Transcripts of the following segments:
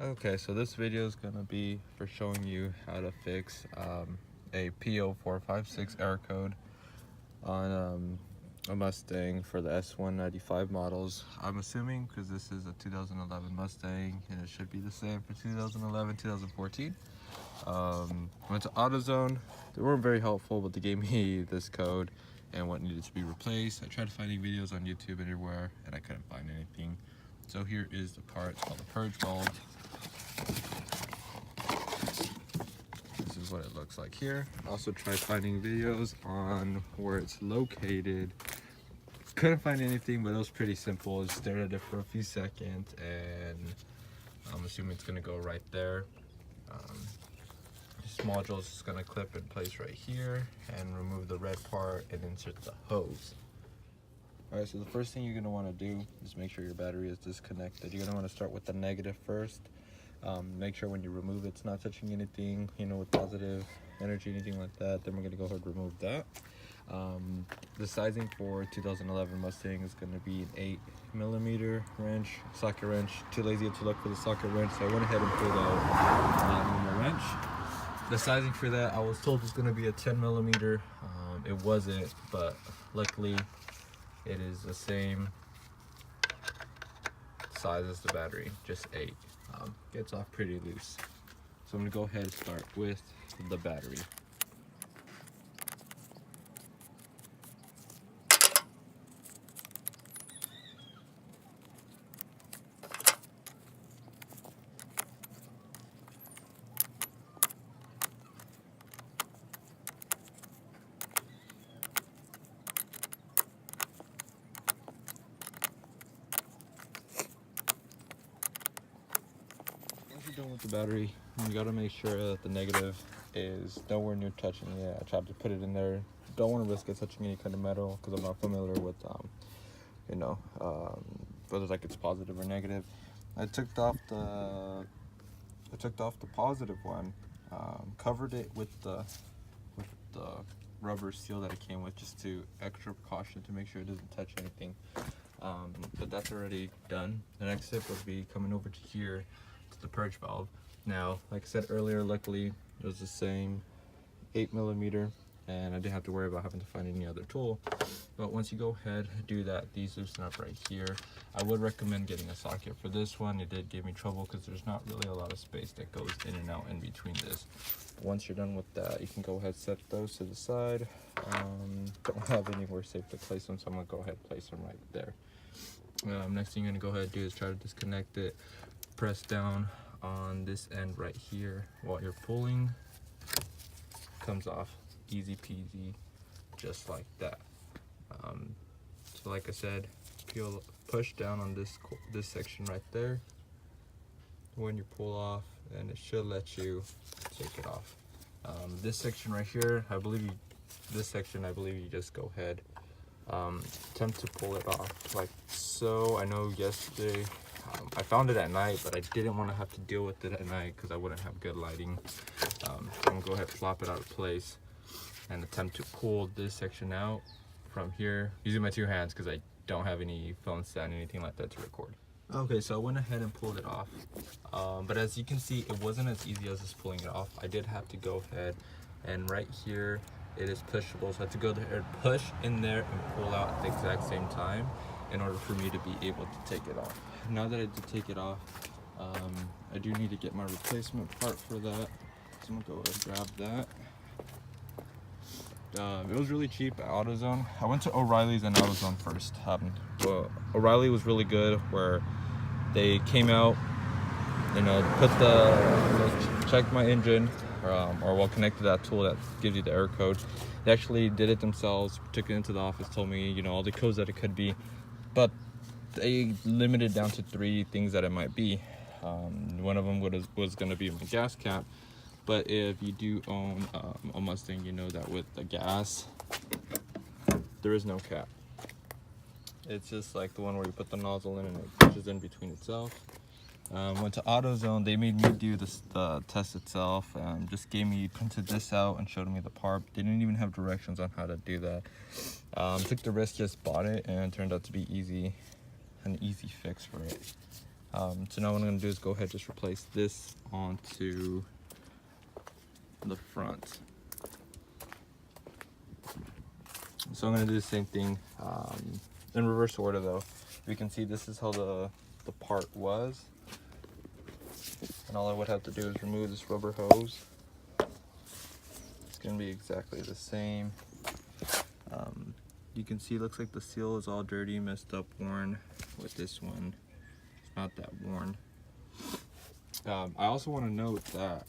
Okay, so this video is gonna be for showing you how to fix a P0456 error code on a Mustang for the S195 models. I'm assuming because this is a 2011 Mustang and it should be the same for 2011, 2014. Went to AutoZone. They weren't very helpful, but they gave me this code and what needed to be replaced. I tried finding videos on YouTube everywhere and I couldn't find anything. So here is the part. It's called the Purge bulb. This is what it looks like here. Also tried finding videos on where it's located. Couldn't find anything, but it was pretty simple. Just stared at it for a few seconds and I'm assuming it's gonna go right there. This module is just gonna clip in place right here and remove the red part and insert the hose. Alright, so the first thing you're gonna wanna do is make sure your battery is disconnected. You're gonna wanna start with the negative first. Make sure when you remove it, it's not touching anything, with positive energy, anything like that. Then we're gonna go ahead and remove that. The sizing for 2011 Mustang is gonna be an 8mm wrench, socket wrench. Too lazy to look for the socket wrench, so I went ahead and pulled out my wrench. The sizing for that, I was told was gonna be a 10mm. It wasn't, but luckily it is the same size as the battery, just 8. Gets off pretty loose. So I'm gonna go ahead and start with the battery. Done with the battery, you got to make sure that the negative is nowhere near touching it. I tried to put it in there. Don't want to risk it touching any kind of metal because I'm not familiar with whether like it's positive or negative. I took off the positive one, covered it with the rubber seal that it came with, just to extra precaution to make sure it doesn't touch anything. But that's already done. The next step would be coming over to here, the purge valve. Now, like I said earlier, luckily it was the same 8mm and I didn't have to worry about having to find any other tool. But once you go ahead and do that, these loosen up right here. I would recommend getting a socket for this one. It did give me trouble because there's not really a lot of space that goes in and out in between this. Once you're done with that, you can go ahead and set those to the side. Don't have anywhere safe to place them, so I'm gonna go ahead and place them right there. Next thing you're gonna go ahead and do is try to disconnect it. Press down on this end right here while you're pulling. Comes off easy peasy, just like that. So like I said, push down on this section right there when you pull off, and it should let you take it off. This section right here, I believe you just go ahead, attempt to pull it off like so. I know yesterday I found it at night, but I didn't want to have to deal with it at night because I wouldn't have good lighting. I'm gonna go ahead and flop it out of place and attempt to pull this section out from here using my 2 hands because I don't have any phone stand, anything like that to record. Okay, so I went ahead and pulled it off, but as you can see, it wasn't as easy as just pulling it off. I did have to go ahead and right here it is pushable, so I had to go there and push in there and pull out at the exact same time in order for me to be able to take it off. Now that I did take it off, I do need to get my replacement part for that, so I'm gonna go ahead and grab that. It was really cheap at AutoZone. I went to O'Reilly's and AutoZone first. Well, O'Reilly was really good, where they came out, checked my engine, or connected that tool that gives you the error code. They actually did it themselves, took it into the office, told me, all the codes that it could be, but they limited down to 3 things that it might be. One of them was going to be my gas cap, but if you do own a Mustang, you know that with the gas, there is no cap. It's just like the one where you put the nozzle in and it pushes in between itself. Went to AutoZone. They made me do the test itself. Just printed this out and showed me the part. They didn't even have directions on how to do that. Took the risk, just bought it, and it turned out to be an easy fix for it. So now what I'm going to do is go ahead, just replace this onto the front. So I'm going to do the same thing in reverse order though. You can see this is how the part was, and all I would have to do is remove this rubber hose. It's going to be exactly the same. You can see it looks like the seal is all dirty, messed up, worn. With this one, it's not that worn. I also want to note that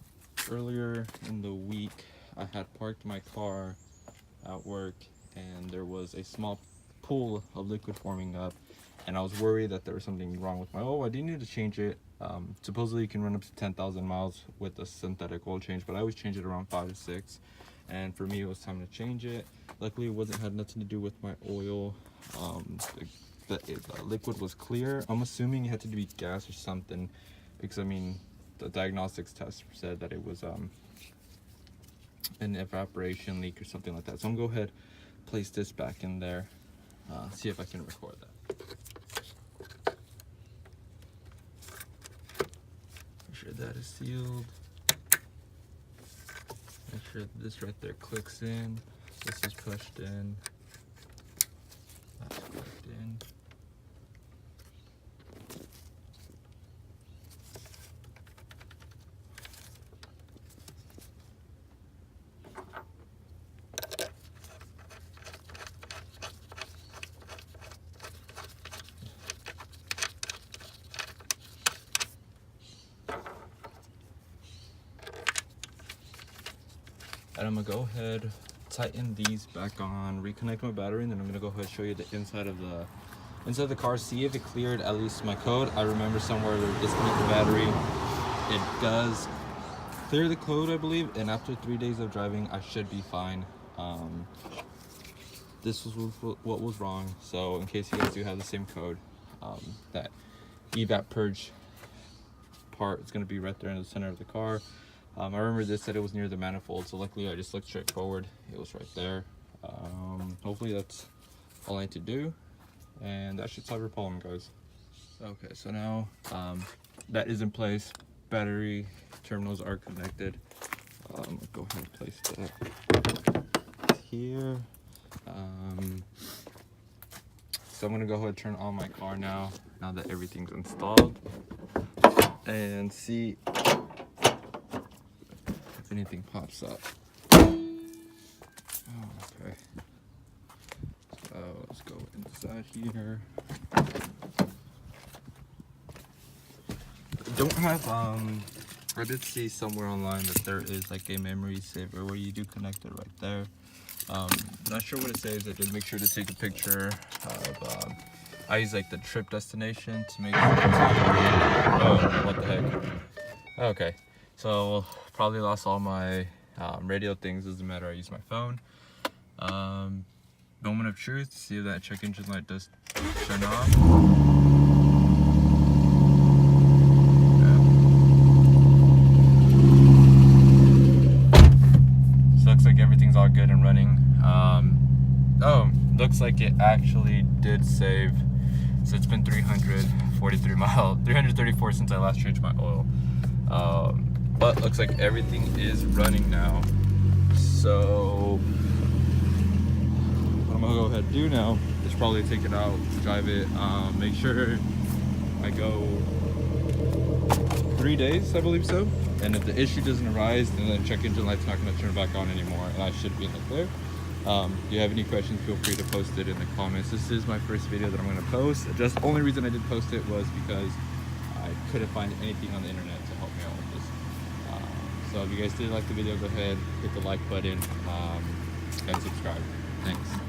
earlier in the week I had parked my car at work and there was a small pool of liquid forming up, and I was worried that there was something wrong with my oil. I did need to change it. Supposedly you can run up to 10,000 miles with a synthetic oil change, but I always change it around 5 to 6, and for me it was time to change it. Luckily it had nothing to do with my oil. The liquid was clear. I'm assuming it had to be gas or something, because I mean the diagnostics test said that it was an evaporation leak or something like that. So I'm gonna go ahead, place this back in there, see if I can record that. Make sure that is sealed. Make sure this right there clicks in. This is pushed in. That's clicked in. And I'm gonna go ahead, tighten these back on, reconnect my battery, and then I'm gonna go ahead and show you the inside of the car, see if it cleared at least my code. I remember somewhere to disconnect the battery. It does clear the code, I believe, and after 3 days of driving, I should be fine. This was what was wrong. So in case you guys do have the same code, that EVAP Purge part is gonna be right there in the center of the car. I remember this said it was near the manifold, so luckily I just looked straight forward. It was right there. Hopefully that's all I need to do, and that should solve your problem, guys. Okay, so now that is in place. Battery terminals are connected. Go ahead and place that here. So I'm gonna go ahead and turn on my car now that everything's installed, and see anything pops up. Okay, so let's go inside here. Don't have I did see somewhere online that there is like a memory saver where you do connect it right there. Not sure what it says. I did make sure to take a picture of I use like the trip destination to make sure oh, what the heck. Okay, so probably lost all my radio things. Doesn't matter, I use my phone. Moment of truth, see if that check engine light does turn off. So looks like everything's all good and running. Oh, looks like it actually did save. So it's been 343 miles, 334 since I last changed my oil. But looks like everything is running now. So what I'm gonna go ahead and do now is probably take it out, drive it, make sure I go 3 days, I believe so. And if the issue doesn't arise, then the check engine light's not gonna turn back on anymore, and I should be in the clear. If you have any questions, feel free to post it in the comments. This is my first video that I'm gonna post. Just the only reason I did post it was because I couldn't find anything on the internet to help me out with this. So if you guys did like the video, go ahead, hit the like button, and subscribe. Thanks.